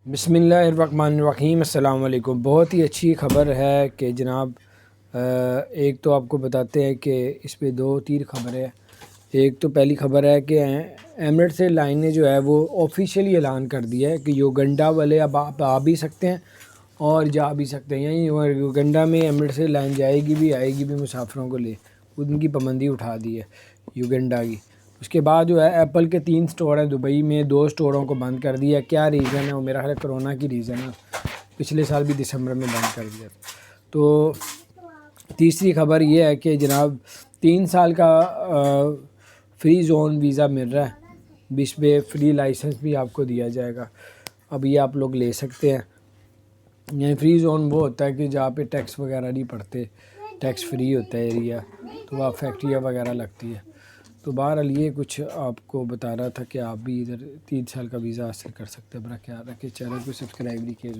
بسم اللہ الرحمن الرحیم۔ السلام علیکم۔ بہت ہی اچھی خبر ہے کہ جناب ایک تو آپ کو بتاتے ہیں کہ اس پہ دو تین خبریں ہیں۔ ایک تو پہلی خبر ہے کہ ایمریٹس ایئر لائن نے جو ہے وہ آفیشیلی اعلان کر دیا ہے کہ یوگنڈا والے اب آپ آ بھی سکتے ہیں اور جا بھی سکتے ہیں، یعنی یوگنڈا میں ایمریٹس ایئر لائن جائے گی بھی آئے گی بھی مسافروں کو لے، ان کی پابندی اٹھا دی ہے یوگنڈا کی۔ اس کے بعد جو ہے ایپل کے 3 اسٹور ہیں دبئی میں، 2 اسٹوروں کو بند کر دیا۔ کیا ریزن ہے؟ وہ میرا خیال ہے کرونا کی ریزن ہے، پچھلے سال بھی دسمبر میں بند کر دیا۔ تو تیسری خبر یہ ہے کہ جناب 3 سال کا فری زون ویزا مل رہا ہے، اس پہ فری لائسنس بھی آپ کو دیا جائے گا، اب یہ آپ لوگ لے سکتے ہیں۔ یعنی فری زون وہ ہوتا ہے کہ جہاں پہ ٹیکس وغیرہ نہیں پڑتے، ٹیکس فری ہوتا ہے ایریا، تو وہاں فیکٹریاں وغیرہ لگتی ہے۔ تو بہرحال یہ کچھ آپ کو بتا رہا تھا کہ آپ بھی ادھر 3 سال کا ویزا حاصل کر سکتے ہیں۔ برا خیال رکھیں، چینل کو سبسکرائب نہیں کیا۔